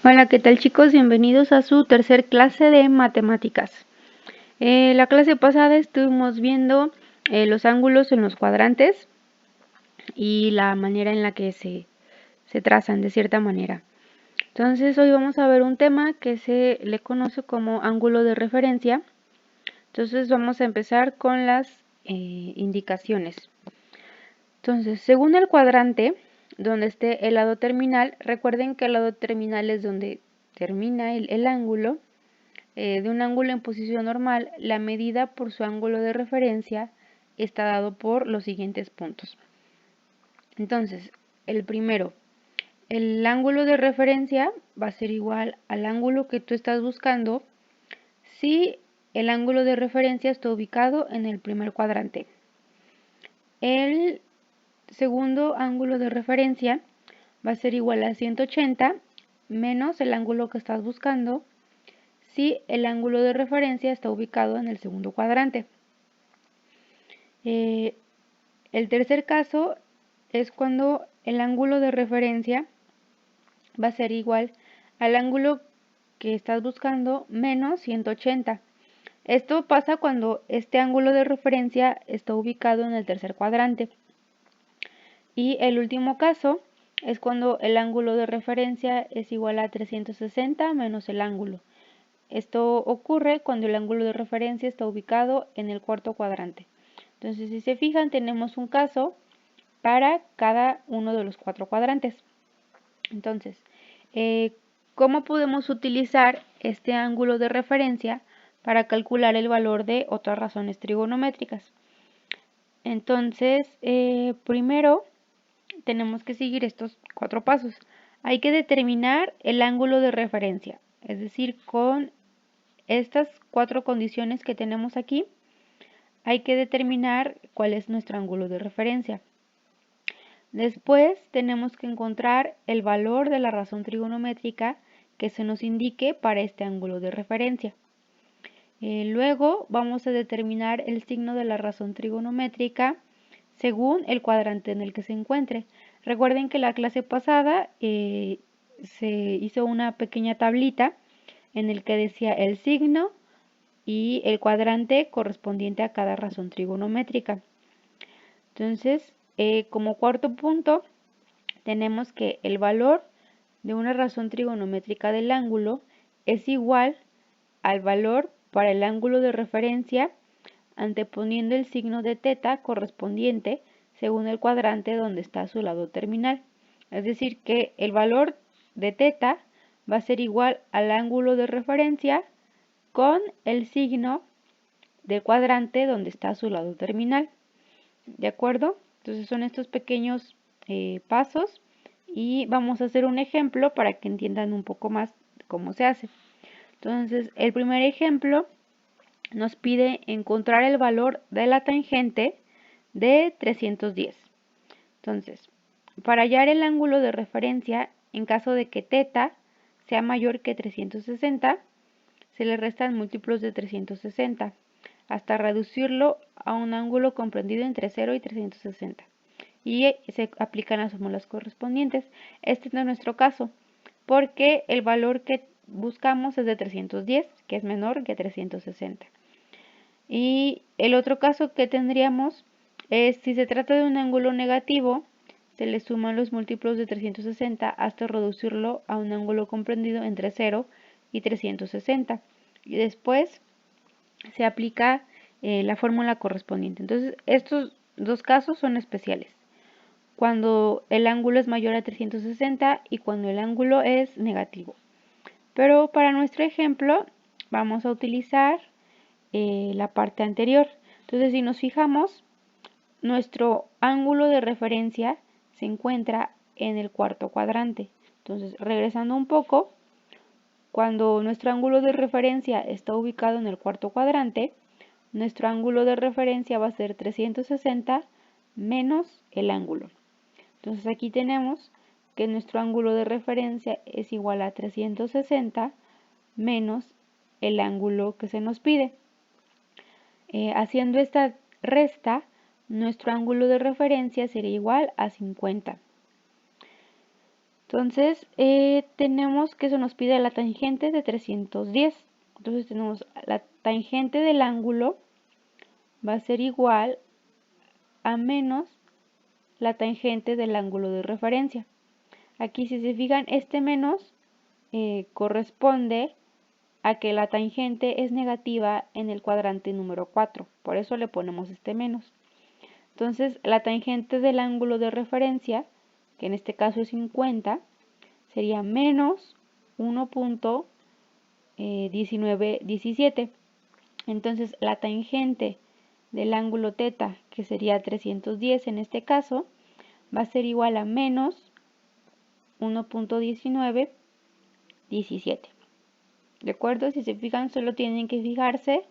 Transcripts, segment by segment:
Hola, ¿qué tal chicos? Bienvenidos a su tercer clase de matemáticas. La clase pasada estuvimos viendo los ángulos en los cuadrantes y la manera en la que se trazan de cierta manera. Entonces hoy vamos a ver un tema que se le conoce como ángulo de referencia. Entonces vamos a empezar con las indicaciones. Entonces, según el cuadrante donde esté el lado terminal, recuerden que el lado terminal es donde termina el ángulo. De un ángulo en posición normal, la medida por su ángulo de referencia está dado por los siguientes puntos. Entonces, el primero, el ángulo de referencia va a ser igual al ángulo que tú estás buscando si el ángulo de referencia está ubicado en el primer cuadrante. El segundo ángulo de referencia va a ser igual a 180 menos el ángulo que estás buscando si el ángulo de referencia está ubicado en el segundo cuadrante. El tercer caso es cuando el ángulo de referencia va a ser igual al ángulo que estás buscando menos 180. Esto pasa cuando este ángulo de referencia está ubicado en el tercer cuadrante. Y el último caso es cuando el ángulo de referencia es igual a 360 menos el ángulo. Esto ocurre cuando el ángulo de referencia está ubicado en el cuarto cuadrante. Entonces, si se fijan, tenemos un caso para cada uno de los cuatro cuadrantes. Entonces, ¿cómo podemos utilizar este ángulo de referencia para calcular el valor de otras razones trigonométricas? Entonces, primero tenemos que seguir estos cuatro pasos. Hay que determinar el ángulo de referencia, es decir, con estas cuatro condiciones que tenemos aquí, hay que determinar cuál es nuestro ángulo de referencia. Después tenemos que encontrar el valor de la razón trigonométrica que se nos indique para este ángulo de referencia. Luego vamos a determinar el signo de la razón trigonométrica según el cuadrante en el que se encuentre. Recuerden que la clase pasada se hizo una pequeña tablita en el que decía el signo y el cuadrante correspondiente a cada razón trigonométrica. Entonces, como cuarto punto, tenemos que el valor de una razón trigonométrica del ángulo es igual al valor para el ángulo de referencia anteponiendo el signo de θ correspondiente según el cuadrante donde está su lado terminal. Es decir, que el valor de θ va a ser igual al ángulo de referencia con el signo del cuadrante donde está su lado terminal. ¿De acuerdo? Entonces son estos pequeños pasos y vamos a hacer un ejemplo para que entiendan un poco más cómo se hace. Entonces, el primer ejemplo nos pide encontrar el valor de la tangente de 310. Entonces, para hallar el ángulo de referencia, en caso de que θ sea mayor que 360, se le restan múltiplos de 360 hasta reducirlo a un ángulo comprendido entre 0 y 360. Y se aplican las fórmulas correspondientes. Este no es nuestro caso, porque el valor que buscamos es de 310, que es menor que 360. Y el otro caso que tendríamos es si se trata de un ángulo negativo, se le suman los múltiplos de 360 hasta reducirlo a un ángulo comprendido entre 0 y 360. Y después se aplica la fórmula correspondiente. Entonces, estos dos casos son especiales. Cuando el ángulo es mayor a 360 y cuando el ángulo es negativo. Pero para nuestro ejemplo vamos a utilizar la parte anterior. Entonces, si nos fijamos, nuestro ángulo de referencia se encuentra en el cuarto cuadrante. Entonces, regresando un poco, cuando nuestro ángulo de referencia está ubicado en el cuarto cuadrante, nuestro ángulo de referencia va a ser 360 menos el ángulo. Entonces aquí tenemos que nuestro ángulo de referencia es igual a 360 menos el ángulo que se nos pide. Haciendo esta resta, nuestro ángulo de referencia sería igual a 50. Entonces, tenemos que eso nos pide la tangente de 310. Entonces tenemos la tangente del ángulo va a ser igual a menos la tangente del ángulo de referencia. Aquí si se fijan, este menos corresponde a que la tangente es negativa en el cuadrante número 4. Por eso le ponemos este menos. Entonces, la tangente del ángulo de referencia, que en este caso es 50, sería menos 1.1917. Entonces, la tangente del ángulo θ, que sería 310 en este caso, va a ser igual a menos 1.1917. ¿De acuerdo? Si se fijan, solo tienen que fijarse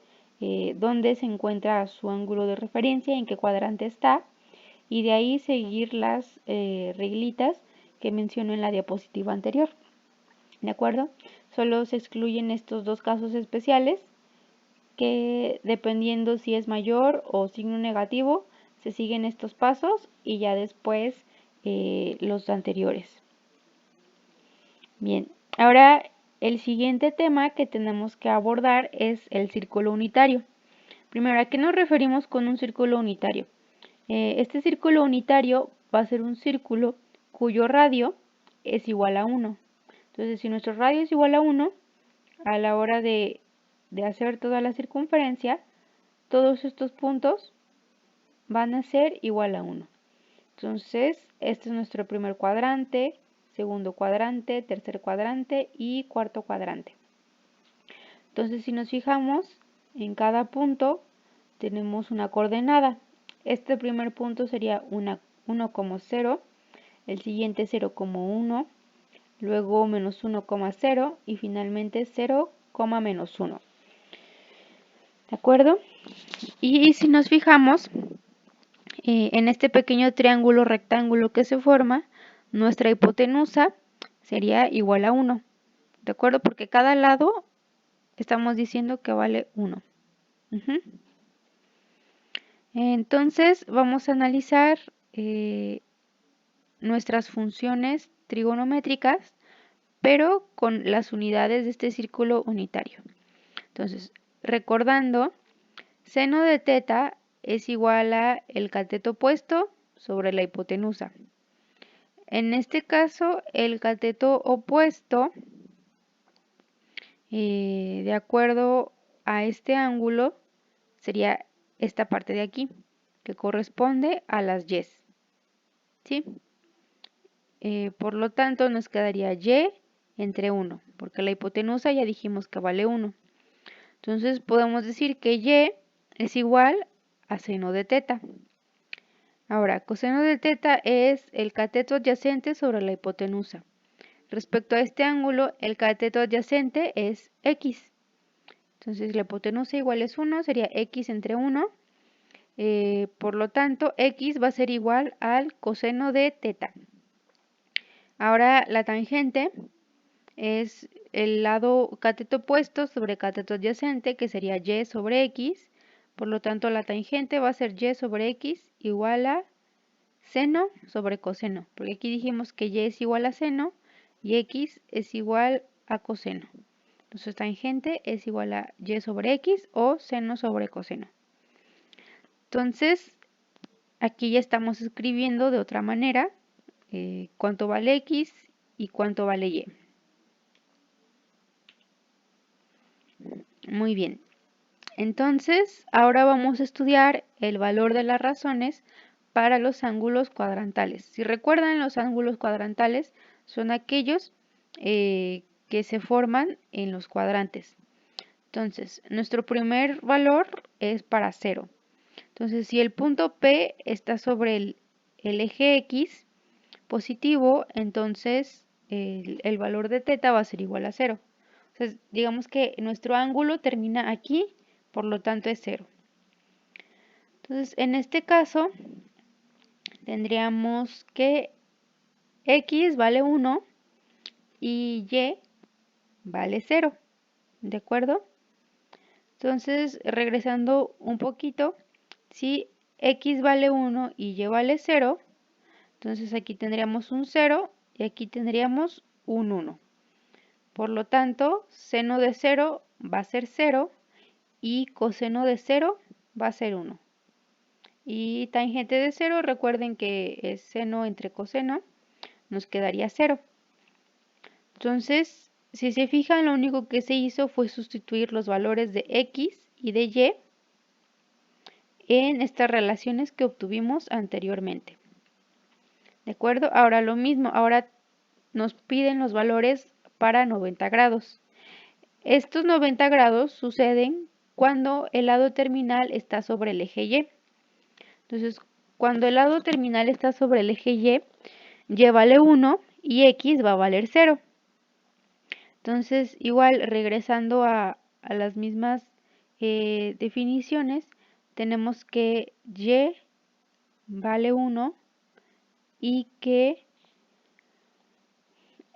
dónde se encuentra su ángulo de referencia, en qué cuadrante está, y de ahí seguir las reglitas que menciono en la diapositiva anterior. ¿De acuerdo? Solo se excluyen estos dos casos especiales que dependiendo si es mayor o signo negativo, se siguen estos pasos y ya después los anteriores. Bien, ahora el siguiente tema que tenemos que abordar es el círculo unitario. Primero, ¿a qué nos referimos con un círculo unitario? Este círculo unitario va a ser un círculo cuyo radio es igual a 1. Entonces, si nuestro radio es igual a 1, a la hora de hacer toda la circunferencia, todos estos puntos van a ser igual a 1. Entonces, este es nuestro primer cuadrante, segundo cuadrante, tercer cuadrante y cuarto cuadrante. Entonces, si nos fijamos, en cada punto tenemos una coordenada. Este primer punto sería 1,0, el siguiente 0,1, luego menos 1,0 y finalmente 0, menos 1. ¿De acuerdo? Y si nos fijamos, en este pequeño triángulo rectángulo que se forma, nuestra hipotenusa sería igual a 1. ¿De acuerdo? Porque cada lado estamos diciendo que vale 1. Entonces vamos a analizar nuestras funciones trigonométricas, pero con las unidades de este círculo unitario. Entonces, recordando, seno de θ es igual a el cateto opuesto sobre la hipotenusa. En este caso, el cateto opuesto, de acuerdo a este ángulo, sería esta parte de aquí, que corresponde a las y. ¿Sí? Por lo tanto, nos quedaría y entre 1, porque la hipotenusa ya dijimos que vale 1. Entonces, podemos decir que y es igual a seno de θ. Ahora, coseno de θ es el cateto adyacente sobre la hipotenusa. Respecto a este ángulo, el cateto adyacente es x. Entonces, la hipotenusa igual es 1, sería x entre 1. Por lo tanto, x va a ser igual al coseno de θ. Ahora, la tangente es el lado cateto opuesto sobre cateto adyacente, que sería y sobre x. Por lo tanto, la tangente va a ser y sobre x igual a seno sobre coseno, porque aquí dijimos que y es igual a seno y x es igual a coseno. Entonces, tangente es igual a y sobre x o seno sobre coseno. Entonces, aquí ya estamos escribiendo de otra manera cuánto vale x y cuánto vale y. Muy bien. Entonces, ahora vamos a estudiar el valor de las razones para los ángulos cuadrantales. Si recuerdan, los ángulos cuadrantales son aquellos que se forman en los cuadrantes. Entonces, nuestro primer valor es para 0. Entonces, si el punto P está sobre el eje X positivo, entonces el valor de θ va a ser igual a 0. Entonces, digamos que nuestro ángulo termina aquí, por lo tanto es 0. Entonces, en este caso, tendríamos que x vale 1 y y vale 0. ¿De acuerdo? Entonces, regresando un poquito, si x vale 1 y y vale 0, entonces aquí tendríamos un 0 y aquí tendríamos un 1. Por lo tanto, seno de 0 va a ser 0 y coseno de 0 va a ser 1. Y tangente de 0, recuerden que es seno entre coseno, nos quedaría 0. Entonces, si se fijan, lo único que se hizo fue sustituir los valores de x y de y en estas relaciones que obtuvimos anteriormente. ¿De acuerdo? Ahora lo mismo, ahora nos piden los valores para 90 grados. Estos 90 grados suceden cuando el lado terminal está sobre el eje Y. Entonces, cuando el lado terminal está sobre el eje Y vale 1 y x va a valer 0. Entonces, igual, regresando a las mismas definiciones, tenemos que y vale 1 y que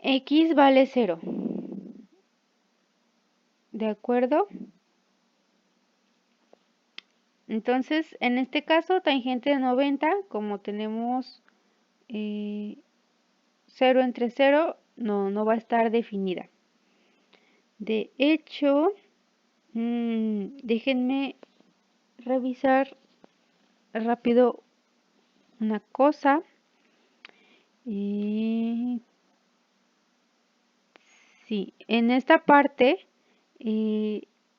x vale 0. ¿De acuerdo? Entonces, en este caso, tangente de 90, como tenemos 0 entre 0, no va a estar definida. De hecho, déjenme revisar rápido una cosa. Sí, en esta parte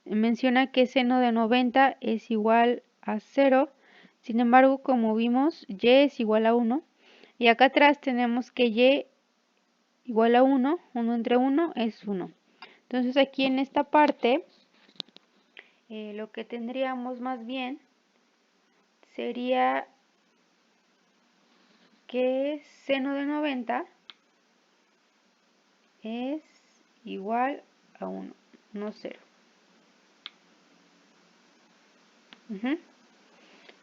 menciona que seno de 90 es igual a 0. Sin embargo, como vimos, y es igual a 1. Y acá atrás tenemos que y igual a 1. 1 entre 1 es 1. Entonces aquí en esta parte, lo que tendríamos más bien sería que seno de 90 es igual a 1, no 0.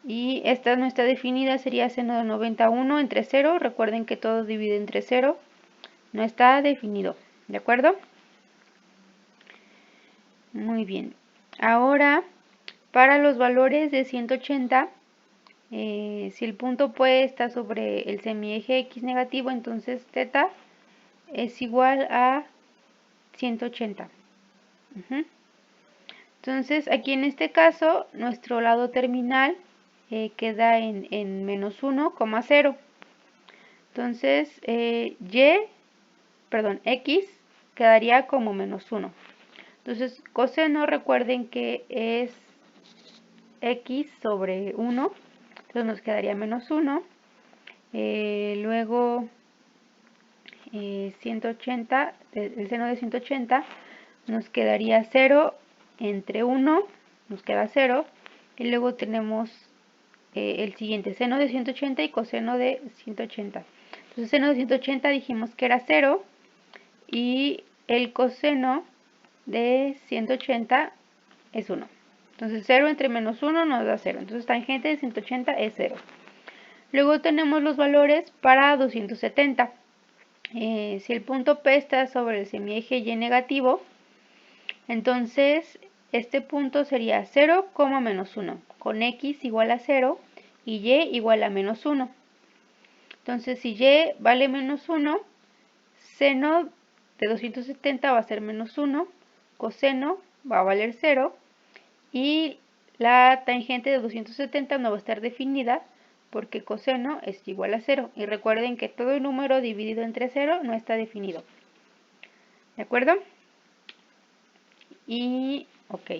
Y esta no está definida, sería seno de 91 entre 0. Recuerden que todo divide entre 0. No está definido, ¿de acuerdo? Muy bien. Ahora, para los valores de 180, si el punto P está sobre el semieje X negativo, entonces θ es igual a 180. Entonces, aquí en este caso, nuestro lado terminal queda en menos 1,0. Entonces, X quedaría como menos 1. Entonces, coseno, recuerden que es X sobre 1. Entonces, nos quedaría menos 1. Luego, 180, el seno de 180 nos quedaría 0 entre 1, nos queda 0. Y luego tenemos el siguiente, seno de 180 y coseno de 180. Entonces, seno de 180 dijimos que era 0 y el coseno de 180 es 1. Entonces, 0 entre menos 1 nos da 0. Entonces, tangente de 180 es 0. Luego tenemos los valores para 270. Si el punto P está sobre el semieje Y negativo, entonces este punto sería 0, menos 1, con X igual a 0 y Y igual a menos 1. Entonces, si Y vale menos 1, seno de 270 va a ser menos 1, coseno va a valer 0 y la tangente de 270 no va a estar definida porque coseno es igual a 0. Y recuerden que todo número dividido entre 0 no está definido. ¿De acuerdo? Y, ok.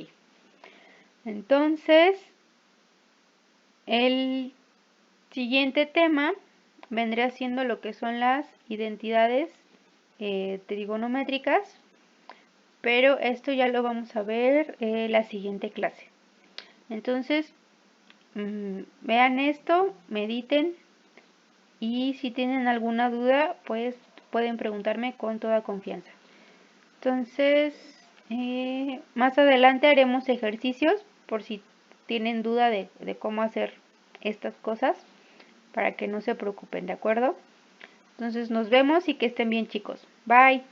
Entonces, el siguiente tema vendría siendo lo que son las identidades trigonométricas, pero esto ya lo vamos a ver la siguiente clase. Entonces, vean esto, mediten y si tienen alguna duda, pues pueden preguntarme con toda confianza. Entonces, más adelante haremos ejercicios por si tienen duda de cómo hacer estas cosas, para que no se preocupen, ¿de acuerdo? Entonces nos vemos y que estén bien, chicos. Bye.